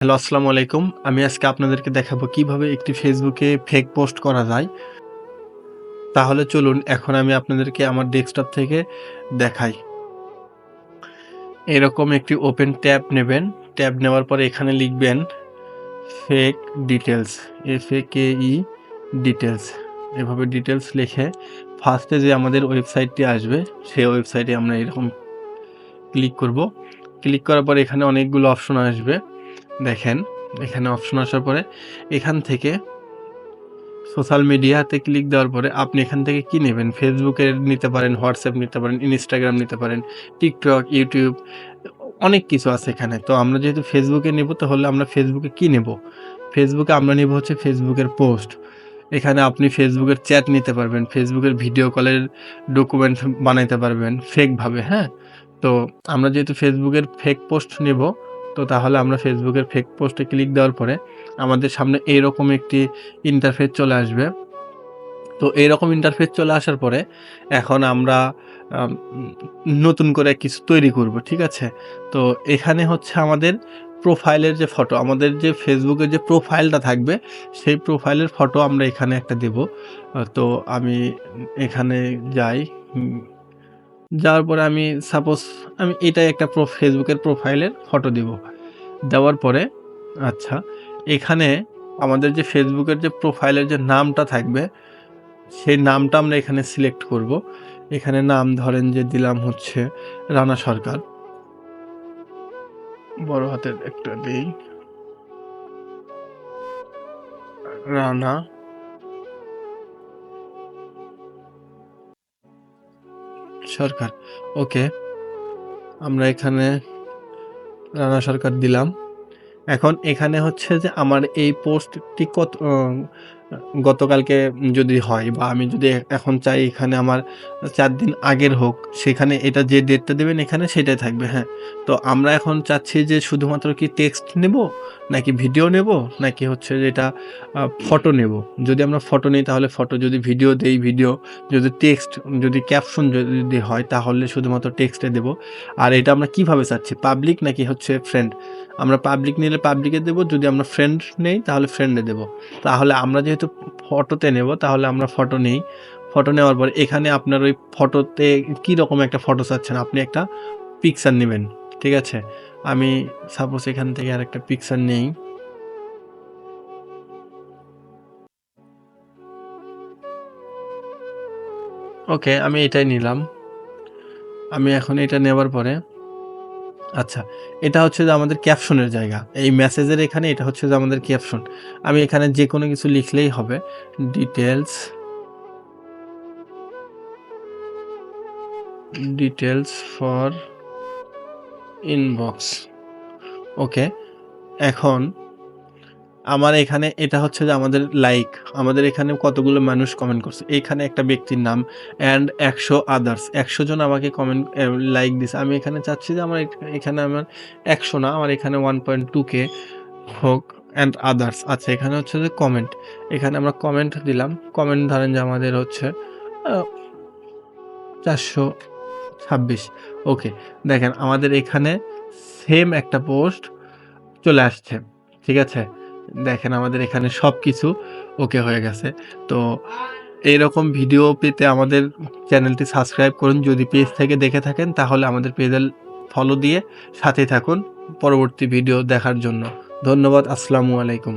Hello, আসসালামু আলাইকুম। আমি আজকে আপনাদেরকে দেখাবো কিভাবে একটি ফেসবুকে ফেক পোস্ট করা যায়। তাহলে চলুন এখন আমি আপনাদেরকে আমার ডেস্কটপ থেকে দেখাই। এরকম একটি ওপেন ট্যাব নেবেন। ট্যাব নেওয়ার পরে এখানে লিখবেন ফেক ডিটেইলস, FAKE ডিটেইলস। এভাবে ডিটেইলস লিখে ফার্স্টে যে আমাদের ওয়েবসাইটটি আসবে, সেই ওয়েবসাইটে আমরা এরকম ক্লিক করব। ক্লিক করার পরে এখানে অনেকগুলো অপশন আসবে। দেখেন, এখানে অপশন আসার পরে এখান থেকে সোশ্যাল মিডিয়াতে ক্লিক দেওয়ার পরে আপনি এখান থেকে কি নেবেন? ফেসবুকের নিতে পারেন, হোয়াটসঅ্যাপ নিতে পারেন, ইনস্টাগ্রাম নিতে পারেন, টিকটক, ইউটিউব অনেক কিছু আছে এখানে। তো আমরা যেহেতু ফেসবুকে নেব তাহলে আমরা ফেসবুকে কি নেব? ফেসবুকে আমরা নেব হচ্ছে ফেসবুকের পোস্ট। এখানে আপনি ফেসবুকের চ্যাট নিতে পারবেন, ফেসবুকের ভিডিও কলের ডকুমেন্ট বানাইতে পারবেন ফেকভাবে, হ্যাঁ? তো আমরা যেহেতু ফেসবুকের ফেক পোস্ট নেব, তো তাহলে আমরা ফেসবুকের ফেক পোস্টে ক্লিক দেওয়ার পরে আমাদের সামনে এইরকম একটি ইন্টারফেস চলে আসবে। তো এইরকম ইন্টারফেস চলে আসার পরে এখন আমরা আম নতুন করে কিছু তৈরি করব, ঠিক আছে? তো এখানে হচ্ছে আমাদের প্রোফাইলের যে ফটো, আমাদের যে ফেসবুকের যে প্রোফাইলটা থাকবে, সেই প্রোফাইলের ফটো আমরা এখানে একটা দেব। তো আমি এখানে যাই। হুম, যাওয়ার পরে আমি সাপোজ আমি এটাই একটা ফেসবুকের প্রোফাইলের ফটো দিব। দেওয়ার পরে আচ্ছা, এখানে আমাদের যে ফেসবুকের যে প্রোফাইলের যে নামটা থাকবে, সেই নামটা আমরা এখানে সিলেক্ট করব। এখানে নাম ধরেন যে দিলাম হচ্ছে রানা সরকার। বড় হাতের একটা দেই। রানা সরকার। ওকে। আমরা এখানে রানা সরকার দিলাম। এখন এখানে হচ্ছে যে আমার এই পোস্টটি গতকালকে যদি হয় বা আমি যদি এখন চাই এখানে আমার ৪ দিন আগের হোক, সেখানে এটা যে ডেটটা দেবেন এখানে সেটাই থাকবে, হ্যাঁ? তো আমরা এখন চাচ্ছি যে শুধুমাত্র কি টেক্সট নেব, নাকি ভিডিও নেব, নাকি হচ্ছে যে এটা ফটো নেব? যদি আমরা ফটো নেই তাহলে ফটো, যদি ভিডিও দেই ভিডিও, যদি টেক্সট, যদি ক্যাপশন যদি হয় তাহলে শুধুমাত্র টেক্সটে দেব। আর এটা আমরা কিভাবে চাচ্ছি? পাবলিক নাকি হচ্ছে ফ্রেন্ড? আমরা পাবলিক নিলে পাবলিকে দেব, যদি আমরা ফ্রেন্ড নেই তাহলে ফ্রেন্ডে দেব। তাহলে আমরা যেহেতু ফটোতে নেব তাহলে আমরা ফটো নেই। ফটো নেওয়ার পরে এখানে আপনার ওই ফটোতে কি রকম একটা ফটো চাচ্ছেন? আপনি একটা পিকচার নিবেন। ঠিক আছে? আমি সাপোজ এখান থেকে আরেকটা পিকচার নেই। ওকে, আমি এটাই নিলাম। আমি এখন এটা নেওয়ার পরে আচ্ছা, এটা হচ্ছে যে আমাদের ক্যাপশনের জায়গা। এই মেসেজের এখানে এটা হচ্ছে যে আমাদের ক্যাপশন। আমি এখানে যেকোনো কিছু লিখলেই হবে। Details details for inbox. Okay. এখন আমার এখানে এটা হচ্ছে যে আমাদের লাইক, আমাদের এখানে কতগুলো মানুষ কমেন্ট করছে। এখানে একটা ব্যক্তির নাম অ্যান্ড ১০০ আদার্স। ১০০ জন আমাকে কমেন্ট লাইক দিছে। আমি এখানে চাচ্ছি যে আমার এখানে আমার ১০০ না, আমার এখানে 1.2K হোক অ্যান্ড আদার্স। আচ্ছা, এখানে হচ্ছে যে কমেন্ট। এখানে আমরা কমেন্ট দিলাম। কমেন্ট ধরেন যে আমাদের হচ্ছে আ ৪২৬। ওকে। দেখেন আমাদের এখানে সেম একটা পোস্ট চলে আসছে। ঠিক আছে? দেখেন আমাদের এখানে সবকিছু ওকে হয়ে গেছে। তো এইরকম ভিডিও পেতে আমাদের চ্যানেলটি সাবস্ক্রাইব করুন। যদি পেজ থেকে দেখে থাকেন তাহলে আমাদের পেজে ফলো দিয়ে সাথেই থাকুন পরবর্তী ভিডিও দেখার জন্য। ধন্যবাদ। আসসালামু আলাইকুম।